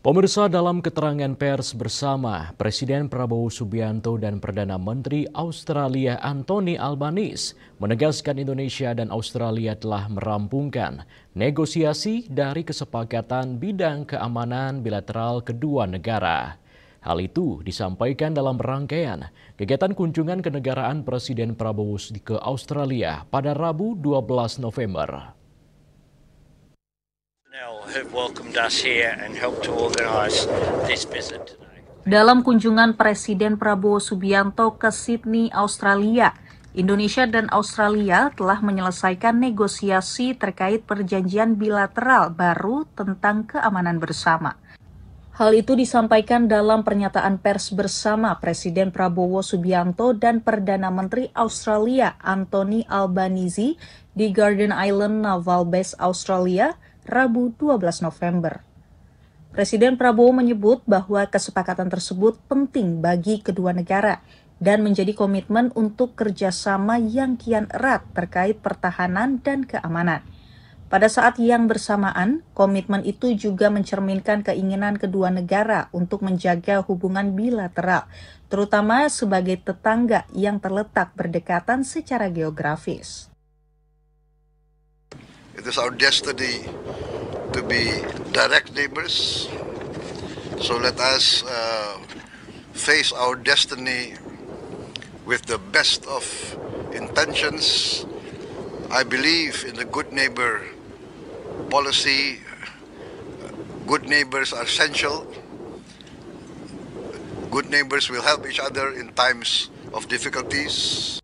Pemirsa, dalam keterangan pers bersama, Presiden Prabowo Subianto dan Perdana Menteri Australia Anthony Albanese menegaskan Indonesia dan Australia telah merampungkan negosiasi dari kesepakatan bidang keamanan bilateral kedua negara. Hal itu disampaikan dalam rangkaian kegiatan kunjungan kenegaraan Presiden Prabowo ke Australia pada Rabu 12 November. Dalam kunjungan Presiden Prabowo Subianto ke Sydney, Australia, Indonesia dan Australia telah menyelesaikan negosiasi terkait perjanjian bilateral baru tentang keamanan bersama. Hal itu disampaikan dalam pernyataan pers bersama Presiden Prabowo Subianto dan Perdana Menteri Australia Anthony Albanese di Garden Island Naval Base, Australia, Rabu 12 November. Presiden Prabowo menyebut bahwa kesepakatan tersebut penting bagi kedua negara dan menjadi komitmen untuk kerjasama yang kian erat terkait pertahanan dan keamanan. Pada saat yang bersamaan, komitmen itu juga mencerminkan keinginan kedua negara untuk menjaga hubungan bilateral, terutama sebagai tetangga yang terletak berdekatan secara geografis. It is our destiny to be direct neighbors. So let us face our destiny with the best of intentions. I believe in the good neighbor policy. Good neighbors are essential. Good neighbors will help each other in times of difficulties.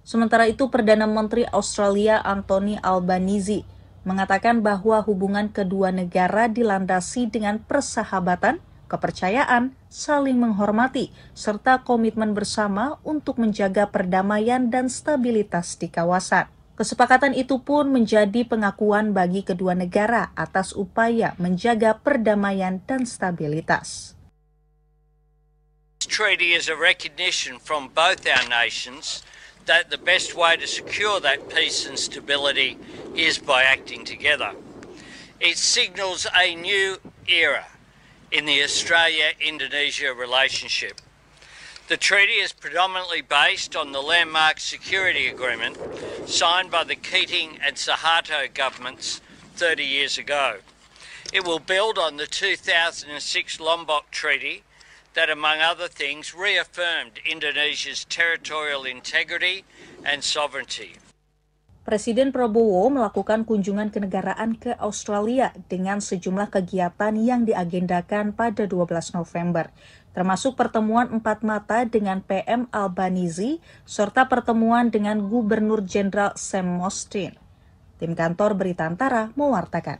Sementara itu, Perdana Menteri Australia Anthony Albanese mengatakan bahwa hubungan kedua negara dilandasi dengan persahabatan, kepercayaan, saling menghormati, serta komitmen bersama untuk menjaga perdamaian dan stabilitas di kawasan. Kesepakatan itu pun menjadi pengakuan bagi kedua negara atas upaya menjaga perdamaian dan stabilitas. This treaty is a recognition from both our nations that the best way to secure that peace and stability is by acting together. It signals a new era in the Australia-Indonesia relationship. The treaty is predominantly based on the landmark security agreement signed by the Keating and Suharto governments 30 years ago. It will build on the 2006 Lombok Treaty that, among other things, reaffirmed Indonesia's territorial integrity and sovereignty. Presiden Prabowo melakukan kunjungan kenegaraan ke Australia dengan sejumlah kegiatan yang diagendakan pada 12 November, termasuk pertemuan empat mata dengan PM Albanese serta pertemuan dengan Gubernur Jenderal Sam Mostyn. Tim kantor Berita Antara mewartakan.